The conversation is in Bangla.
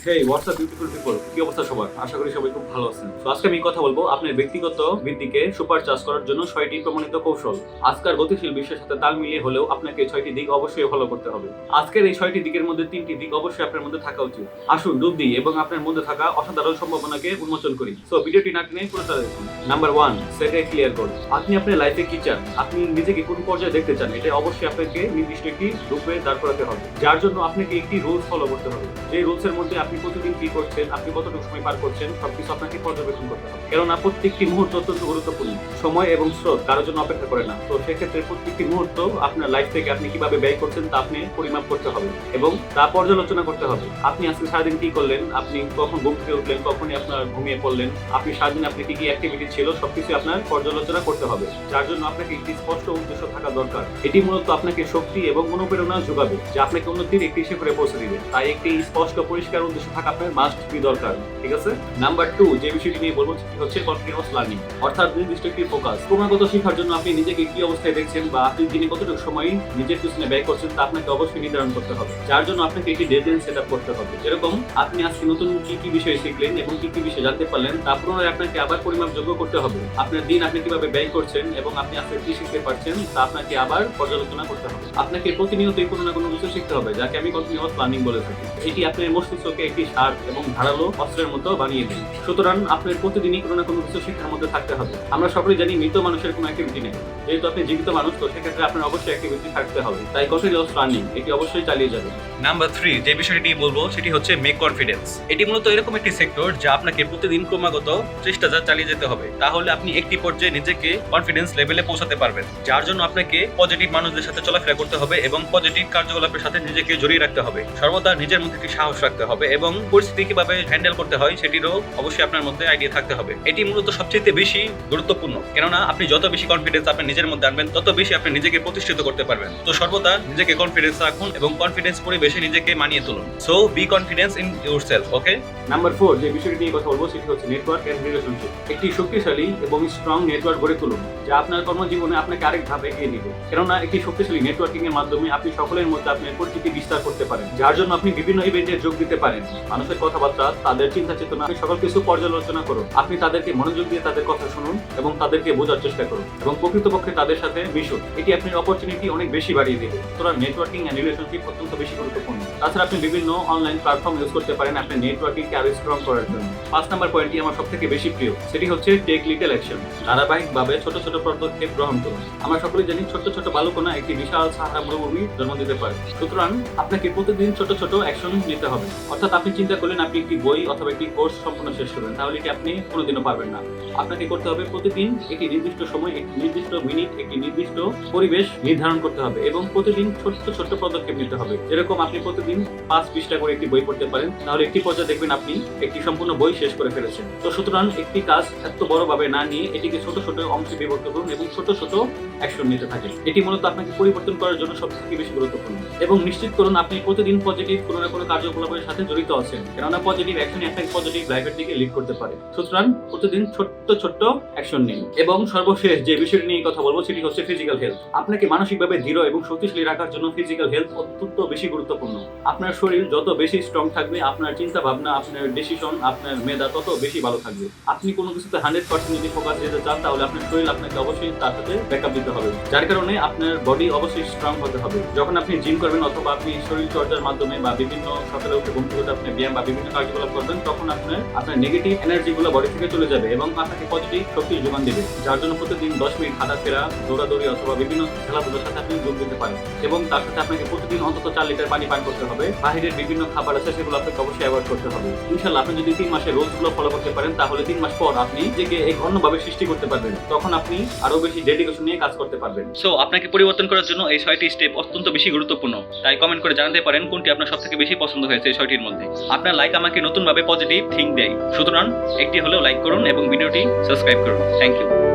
হেই হোয়াটসঅ্যাপ বিউটিফুল পিপল, কি অবস্থা সবার? আশা করি সবাই খুব ভালো আছেন। তো আজকে আমি কথা বলবো আপনার ব্যক্তিগত বৃদ্ধিকে সুপারচার্জ করার জন্য 6টি প্রমাণিত কৌশল। আজকের গতিশীল বিশ্বের সাথে তাল মিলিয়ে হলেও আপনাকে 6টি দিক অবশ্যই ফলো করতে হবে। আজকের এই 6টি দিকের মধ্যে 3টি দিক অবশ্যই আপনার মধ্যে থাকা উচিত। আসুন ডুব দিই এবং আপনার মধ্যে থাকা অসাধারণ সম্ভাবনাকে উন্মোচন করি। সো ভিডিওটি না টেনে পুরোটা দেখুন। নাম্বার 1, সেট এ ক্লিয়ার গোল। আপনি আপনার লাইফে কি চান, আপনি নিজেকে কোন পর্যায়ে দেখতে চান, এটা অবশ্যই আপনাকে নির্দিষ্ট একটি রূপে দাঁড় করাতে হবে, যার জন্য আপনাকে একটি রুলস ফলো করতে হবে। যে রুলস এর মধ্যে আপনি প্রতিদিন কি করছেন, আপনি কতটুকু সময় পার করছেন, সবকিছু আপনাকে পর্যবেক্ষণ করতে হবে। কেননা প্রত্যেকটি মুহূর্ত অত্যন্ত গুরুত্বপূর্ণ। সময় এবং স্রোত কারোর জন্য অপেক্ষা করে না। তো সেক্ষেত্রে প্রত্যেকটি মুহূর্ত আপনার লাইফ থেকে আপনি কিভাবে ব্যয় করছেন তা আপনি পরিমাপ করতে হবে এবং তা পর্যালোচনা করতে হবে। আপনি আজকে সারাদিন কি করলেন, আপনি কখন ঘুম থেকে উঠলেন, কখনই আপনার ঘুমিয়ে পড়লেন, আপনি সারাদিন আপনি কি কি অ্যাক্টিভিটি ছিল, সবকিছু আপনার পর্যালোচনা করতে হবে, যার জন্য আপনাকে একটি স্পষ্ট উদ্দেশ্য থাকা দরকার। এটি মূলত আপনাকে শক্তি এবং অনুপ্রেরণা যোগাবে, যা আপনাকে উন্নতির একটি শিখরে পৌঁছে দিবে। তাই একটি স্পষ্ট পরিষ্কার উদ্দেশ্য থাকা আপনার মাস্ট বি দরকার। ঠিক আছে। নাম্বার 2, যে বিষয়টি নিয়ে বলবো সেটি হচ্ছে কন্টিনিউয়াস লার্নিং, অর্থাৎ নির্দিষ্ট একটি ফোকাস। ক্রমাগত শেখার জন্য আপনি নিজেকে কি অবস্থায় দেখছেন বা আপনি দিনে কতটুকু সময় নিজের পিছনে ব্যয় করছেন তা আপনাকে অবশ্যই নির্ধারণ করতে হবে, যার জন্য আপনাকে একটি ডেডলাইন সেট আপ করতে হবে। যেরকম আপনি আজকে নতুন কি কি বিষয় শিখলেন এবং কি কি বিষয় জানতে পারলেন তা পুনরায় আপনাকে আবার পরিমাপযোগ্য করতে হবে। আপনার দিন আপনি কিভাবে ব্যয় করছেন এবং আপনি আজকে কি শিখতে পারছেন তা আপনাকে আবার পর্যালোচনা করতে হবে। আপনাকে প্রতিনিয়তই কোনো না কোনো কিছু শিখতে হবে, যাকে আমি কন্টিনিউয়াস লার্নিং বলে থাকি। এটি আপনার মস্তিষ্ককে একটি শার্প এবং ধারালো অস্ত্রের মতো বানিয়ে দেয়। সুতরাং আপনার প্রতিদিনই কোনো না কোনো কিছু শিক্ষার মধ্যে থাকতে হবে। আমরা সকলেই জানি মৃত মানুষের কোনো অ্যাক্টিভিটি নেই, যেহেতু আপনি জীবিত মানুষ, তো সেক্ষেত্রে আপনার অবশ্যই অ্যাক্টিভিটি থাকতে হবে। তাই কন্টিনিউয়াস লার্নিং এটি অবশ্যই চালিয়ে যাবেন। নাম্বার 3, যে বিষয়টি নিয়ে বলবো সেটি হচ্ছে মেক কনফিডেন্স। এটি মূলত এরকম একটি সেক্টর যা আপনাকে প্রতিদিন ক্রমাগত চেষ্টা চালিয়ে যেতে হবে, তাহলে আপনি একটি পর্যায়ে নিজেকে কনফিডেন্স লেভেলে পৌঁছাতে পারবেন, যার জন্য আপনাকে পজিটিভ মানুষদের সাথে চলাফেরা করতে হবে এবং পজিটিভ কার্যকলাপের সাথে নিজেকে জড়িয়ে রাখতে হবে। সর্বদা নিজের মধ্যে একটি সাহস রাখতে হবে এবং পরিস্থিতি কিভাবে হ্যান্ডেল করতে হয় সেটিরও অবশ্যই আপনার মধ্যে আইডিয়া থাকতে হবে। এটি মূলত সবচেয়ে বেশি গুরুত্বপূর্ণ, কেননা আপনি যত বেশি কনফিডেন্স আপনি নিজের মধ্যে আনবেন তত বেশি আপনি নিজেকে প্রতিষ্ঠিত করতে পারবেন। তো সর্বদা নিজেকে কনফিডেন্স রাখুন এবং কনফিডেন্স পরিবেশে নিজেকে মানিয়ে তুলুন। So be confidence in yourself. Okay. Number 4, যে বিষয়টি নিয়ে কথা বলবো সেটি হচ্ছে নেটওয়ার্ক এন্ড রিলেশনশিপ। একটি শক্তিশালী এবং স্ট্রং নেটওয়ার্ক গড়ে তুলুন, যা আপনার কর্মজীবনে আপনাকে আরেক ধাপ এগিয়ে নিবে। কেননা একটি শক্তিশালী নেটওয়ার্কিং এর মাধ্যমে আপনি সকলের মধ্যে আপনার পরিচিতি বিস্তার করতে পারেন, যার জন্য আপনি বিভিন্ন ইভেন্টে যোগ দিতে পারেন। মানুষের কথাবার্তা, তাদের চিন্তা চেতনা, আপনি সকল কিছু পর্যালোচনা করুন। আপনি তাদেরকে মনোযোগ দিয়ে তাদের কথা শুনুন এবং তাদেরকে বোঝার চেষ্টা করুন এবং প্রকৃতপক্ষে তাদের সাথে মিশুন। এটি আপনার অপরচুনিটি অনেক বেশি বাড়িয়ে দেবে। সুতরাং নেটওয়ার্কিং এন্ড রিলেশনশিপ অত্যন্ত বেশি গুরুত্বপূর্ণ। তাছাড়া আপনি বিভিন্ন অনলাইন প্ল্যাটফর্ম ইউজ করতে পারেন আপনার নেটওয়ার্কিংকে আরো স্ট্রং করার জন্য। 5 নাম্বার পয়েন্টটি আমার সবথেকে বেশি প্রিয়, সেটি হচ্ছে টেক লিটল অ্যাকশন। ধারাবাহিকভাবে ছোট ছোট পদক্ষেপ গ্রহণ করুন। আমরা সকলেই জানি ছোট ছোট বালুকণা একটি বিশাল সাহারা মরুভূমি জন্ম দিতে পারে। সুতরাং আপনাকে প্রতিদিন ছোট ছোট অ্যাকশন নিতে হবে। অর্থাৎ আপনি চিন্তা করলেন আপনি একটি বই অথবা একটি কোর্স সম্পূর্ণ শেষ করবেন, তাহলে এটি আপনি কোনোদিনও পারবেন না। আপনাকে করতে হবে প্রতিদিন একটি নির্দিষ্ট সময়, একটি নির্দিষ্ট মিনিট, একটি নির্দিষ্ট পরিবেশ নির্ধারণ করতে হবে এবং প্রতিদিন ছোট্ট ছোট্ট পদক্ষেপ নিতে হবে। যেরকম আপনি প্রতিদিন 5 পৃষ্ঠা করে একটি বই পড়তে পারেন, তাহলে একটি পর্যায়ে দেখবেন আপনি একটি সম্পূর্ণ বই শেষ করে ফেলেছেন। তো সুতরাং একটি কাজ এত বড়ভাবে না নিয়ে এটিকে ছোট ছোট অংশে বিভক্ত করুন এবং ছোট ছোট অ্যাকশন নিতে থাকেন। এটি মূলত আপনাকে পরিবর্তন করার জন্য সবথেকে বেশি গুরুত্বপূর্ণ। এবং নিশ্চিত করুন আপনি প্রতিদিন পজিটিভ কোনো না কোনো কার্যকলাপের সাথে জড়িত আছেন, কেননা পজিটিভ অ্যাকশন একটা পজিটিভ লাইফের দিকে লিড করতে পারে। সুতরাং প্রতিদিন ছোট্ট ছোট্ট অ্যাকশন নিন। এবং সর্বশেষ যে বিষয়টি নিয়ে কথা বলবো সেটি হচ্ছে ফিজিক্যাল হেলথ। আপনাকে মানসিকভাবে দৃঢ় এবং শক্তিশালী রাখার জন্য ফিজিক্যাল হেলথ অত্যন্ত বেশি গুরুত্বপূর্ণ। আপনার শরীর যত বেশি স্ট্রং থাকবে, আপনার চিন্তা ভাবনা, আপনার ডিসিশন, আপনার মেধা তত বেশি ভালো থাকবে। আপনি কোনো কিছুতে 100% যদি ফোকাস দিতে চান, তাহলে আপনার শরীর আপনাকে অবশ্যই তার সাথে ব্যাকআপ দিতে হবে, যার কারণে আপনার বডি অবশ্যই স্ট্রং হতে হবে। যখন আপনি জিম করবেন অথবা আপনি শরীর চর্চার মাধ্যমে বা বিভিন্ন সকালে উঠে ঘুম থেকে আপনি ব্যায়াম বা বিভিন্ন কার্যকলাপ করবেন, তখন আপনার নেগেটিভ এনার্জি গুলো বডি থেকে চলে যাবে এবং আপনাকে পজিটিভ শক্তি যোগান দেবে, যার জন্য প্রতিদিন 10 মিনিট হাঁটাফেরা, দৌড়াদৌড়ি অথবা বিভিন্ন খেলাধুলার সাথে আপনি যোগ দিতে পারেন। এবং তার সাথে আপনাকে প্রতিদিন অন্তত 4 লিটার পানি পান করতে হবে। বাহিরের বিভিন্ন খাবার আছে সেগুলো আপনাকে অবশ্যই অ্যাভয়েড করতে হবে। ইনশাআল্লাহ আপনি যদি 3 মাসে রোজগুলো ফলো করতে পারেন, তাহলে 3 মাস পর আপনি নিজেকে এই ঘনভাবে সৃষ্টি করতে পারবেন। তখন আপনি আরো বেশি ডেডিকেশন নিয়ে কাজ করতে পারবেন। সো আপনাকে পরিবর্তন করার জন্য এই 6টি স্টেপ অত্যন্ত বেশি গুরুত্বপূর্ণ। তাই কমেন্ট করে জানাতে পারেন কোনটি আপনার সবথেকে বেশি পছন্দ হয়েছে এই 6টির মধ্যে। আপনার লাইক আমাকে নতুনভাবে পজিটিভ থিঙ্ক দেয়। সুতরাং একটি হলেও লাইক করুন এবং ভিডিওটি সাবস্ক্রাইব করুন। Thank you.